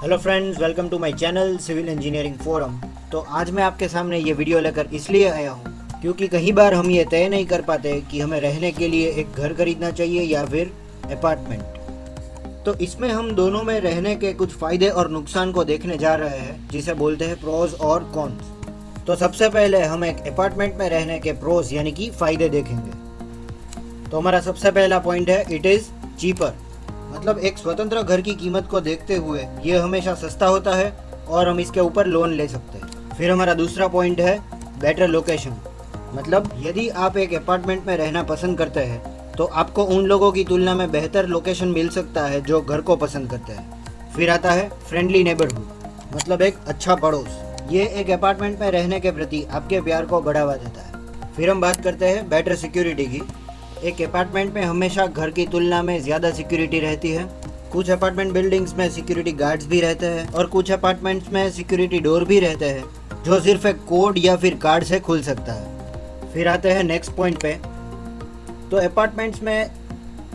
Hello friends, welcome to my channel civil engineering forum. तो आज मैं आपके सामने ये वीडियो लेकर इसलिए आया हूँ क्योंकि कई बार हम ये तय नहीं कर पाते कि हमें रहने के लिए एक घर खरीदना चाहिए या फिर अपार्टमेंट। तो इसमें हम दोनों में रहने के कुछ फ़ायदे और नुकसान को देखने जा रहे हैं, जिसे बोलते हैं प्रोज और कॉन्स। तो सबसे पहले हम एक अपार्टमेंट में रहने के प्रोज यानी कि फ़ायदे देखेंगे। तो हमारा सबसे पहला पॉइंट है इट इज़ चीपर। मतलब एक स्वतंत्र घर की कीमत को देखते हुए ये हमेशा सस्ता होता है और हम इसके ऊपर लोन ले सकते हैं। फिर हमारा दूसरा पॉइंट है बेटर लोकेशन। मतलब यदि आप एक अपार्टमेंट में रहना पसंद करते हैं तो आपको उन लोगों की तुलना में बेहतर लोकेशन मिल सकता है जो घर को पसंद करते हैं। फिर आता है फ्रेंडली नेबरहुड, मतलब एक अच्छा पड़ोस। ये एक अपार्टमेंट में रहने के प्रति आपके प्यार को बढ़ावा देता है। फिर हम बात करते हैं बेटर सिक्योरिटी की। एक अपार्टमेंट में हमेशा घर की तुलना में ज़्यादा सिक्योरिटी रहती है। कुछ अपार्टमेंट बिल्डिंग्स में सिक्योरिटी गार्ड्स भी रहते हैं और कुछ अपार्टमेंट्स में सिक्योरिटी डोर भी रहते हैं जो सिर्फ एक कोड या फिर कार्ड से खुल सकता है। फिर आते हैं नेक्स्ट पॉइंट पे। तो अपार्टमेंट्स में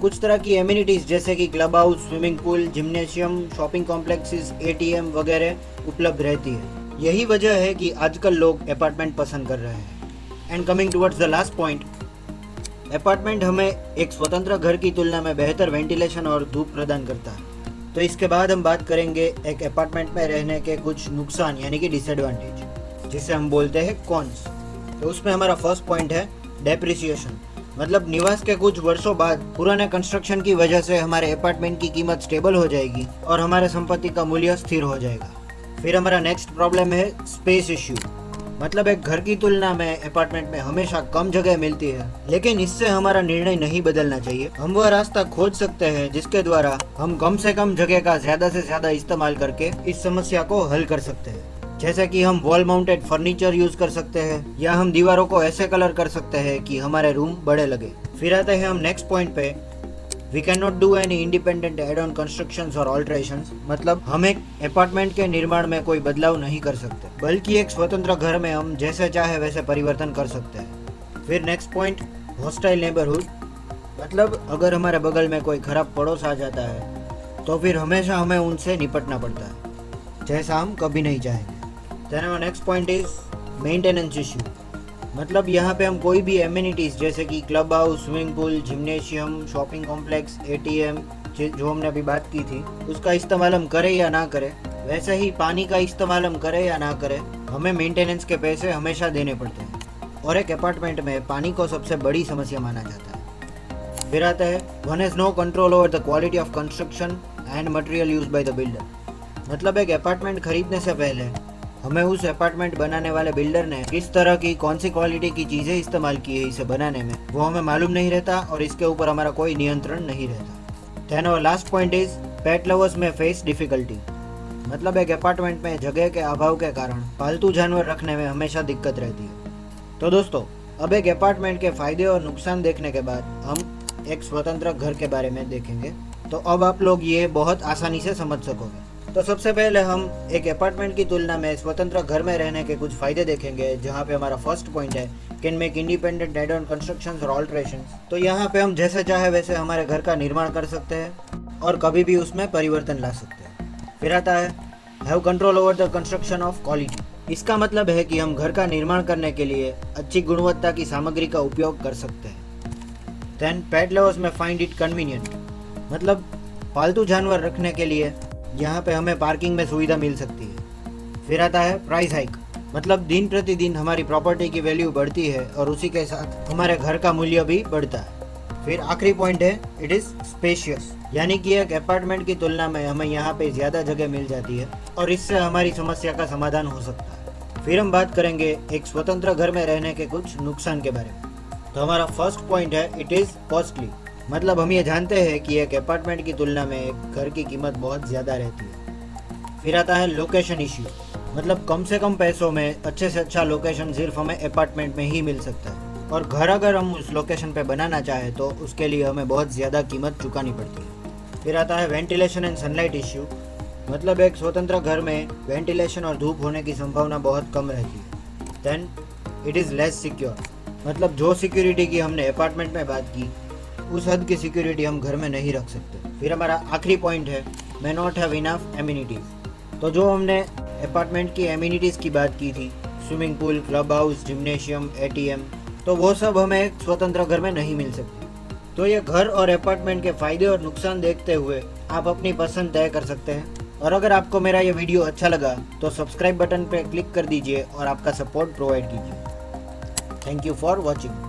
कुछ तरह की एमिनिटीज़ जैसे कि clubhouse, swimming pool, gymnasium, shopping complexes, ATM वगैरह उपलब्ध रहती है। यही वजह है कि आजकल लोग अपार्टमेंट पसंद कर रहे हैं। And coming towards the last point, apartment हमें एक स्वतंत्र घर की तुलना में बेहतर वेंटिलेशन और धूप प्रदान करता है। तो इसके बाद हम बात करेंगे एक अपार्टमेंट में रहने के कुछ नुकसान यानी कि डिसएडवांटेज, जिसे हम बोलते हैं कॉन्स। तो उसमें हमारा फर्स्ट पॉइंट है डेप्रिसिएशन। मतलब निवास के कुछ वर्षों बाद पुराने कंस्ट्रक्शन की वजह से हमारे अपार्टमेंट की कीमत स्टेबल हो जाएगी और हमारे संपत्ति का मूल्य स्थिर हो जाएगा। फिर हमारा नेक्स्ट प्रॉब्लम है स्पेस इश्यू। मतलब एक घर की तुलना में अपार्टमेंट में हमेशा कम जगह मिलती है, लेकिन इससे हमारा निर्णय नहीं बदलना चाहिए। हम वह रास्ता खोज सकते हैं जिसके द्वारा हम कम से कम जगह का ज्यादा से ज्यादा इस्तेमाल करके इस समस्या को हल कर सकते हैं। जैसे कि हम वॉल माउंटेड फर्नीचर यूज कर सकते हैं या हम दीवारों को ऐसे कलर कर सकते हैं कि हमारे रूम बड़े लगे। फिर आते हैं हम नेक्स्ट पॉइंट पे, we can not do any independent add on constructions और ऑल्ट्रेशंस। मतलब हम एक अपार्टमेंट के निर्माण में कोई बदलाव नहीं कर सकते, बल्कि एक स्वतंत्र घर में हम जैसे चाहे वैसे परिवर्तन कर सकते हैं। फिर नेक्स्ट पॉइंट, हॉस्टाइल नेबरहुड। मतलब अगर हमारे बगल में कोई खराब पड़ोस आ जाता है तो फिर हमेशा हमें उनसे निपटना पड़ता है, जैसा हम कभी नहीं चाहेंगे। Then next point is maintenance issue. मतलब यहाँ पे हम कोई भी एमिनिटीज़ जैसे कि clubhouse, swimming pool, gymnasium, shopping complex, ATM जो हमने अभी बात की थी उसका इस्तेमाल हम करें या ना करें, वैसे ही पानी का इस्तेमाल हम करें या ना करें, हमें मेंटेनेंस के पैसे हमेशा देने पड़ते हैं। और एक अपार्टमेंट में पानी को सबसे बड़ी समस्या माना जाता है। फिर आता है one has no control over the quality of construction and material use by the builder. मतलब एक अपार्टमेंट खरीदने से पहले हमें उस अपार्टमेंट बनाने वाले बिल्डर ने किस तरह की कौन सी क्वालिटी की चीज़ें इस्तेमाल की है इसे बनाने में, वो हमें मालूम नहीं रहता और इसके ऊपर हमारा कोई नियंत्रण नहीं रहता। देन और last point is pet lovers में फेस डिफिकल्टी। मतलब एक अपार्टमेंट में जगह के अभाव के कारण पालतू जानवर रखने में हमेशा दिक्कत रहती है। तो दोस्तों, अब एक अपार्टमेंट के फायदे और नुकसान देखने के बाद हम एक स्वतंत्र घर के बारे में देखेंगे। तो अब आप लोग ये बहुत आसानी से समझ सकोगे। तो सबसे पहले हम एक अपार्टमेंट की तुलना में स्वतंत्र घर में रहने के कुछ फायदे देखेंगे, जहाँ पे हमारा फर्स्ट पॉइंट है can make independent add on constructions और ऑल्ट्रेशंस। तो यहाँ पे हम जैसे चाहे वैसे हमारे घर का निर्माण कर सकते हैं और कभी भी उसमें परिवर्तन ला सकते हैं। फिर आता है have control over the construction of quality. इसका मतलब है कि हम घर का निर्माण करने के लिए अच्छी गुणवत्ता की सामग्री का उपयोग कर सकते हैं। देन पेट लवर्स में फाइंड इट कन्वीनियंट। मतलब पालतू जानवर रखने के लिए यहाँ पे हमें पार्किंग में सुविधा मिल सकती है। फिर आता है प्राइस हाइक। मतलब दिन प्रतिदिन हमारी प्रॉपर्टी की वैल्यू बढ़ती है और उसी के साथ हमारे घर का मूल्य भी बढ़ता है। फिर आखिरी पॉइंट है इट इज़ स्पेशियस। यानी कि एक अपार्टमेंट की तुलना में हमें यहाँ पे ज़्यादा जगह मिल जाती है और इससे हमारी समस्या का समाधान हो सकता है। फिर हम बात करेंगे एक स्वतंत्र घर में रहने के कुछ नुकसान के बारे में। तो हमारा फर्स्ट पॉइंट है इट इज़ कॉस्टली। मतलब हम ये जानते हैं कि एक अपार्टमेंट की तुलना में एक घर की कीमत बहुत ज़्यादा रहती है। फिर आता है लोकेशन इश्यू। मतलब कम से कम पैसों में अच्छे से अच्छा लोकेशन सिर्फ हमें अपार्टमेंट में ही मिल सकता है और घर अगर हम उस लोकेशन पे बनाना चाहें तो उसके लिए हमें बहुत ज़्यादा कीमत चुकानी पड़ती है। फिर आता है वेंटिलेशन एंड सनलाइट इश्यू। मतलब एक स्वतंत्र घर में वेंटिलेशन और धूप होने की संभावना बहुत कम रहती है। Then it is less secure. मतलब जो सिक्योरिटी की हमने अपार्टमेंट में बात की उस हद की सिक्योरिटी हम घर में नहीं रख सकते। फिर हमारा आखिरी पॉइंट है may not have enough amenities. तो जो हमने अपार्टमेंट की एमिनिटीज़ की बात की थी, swimming pool, club house, gymnasium, ATM, तो वो सब हमें एक स्वतंत्र घर में नहीं मिल सकती। तो ये घर और अपार्टमेंट के फ़ायदे और नुकसान देखते हुए आप अपनी पसंद तय कर सकते हैं। और अगर आपको मेरा ये वीडियो अच्छा लगा तो सब्सक्राइब बटन पर क्लिक कर दीजिए और आपका सपोर्ट प्रोवाइड कीजिए। Thank you for watching.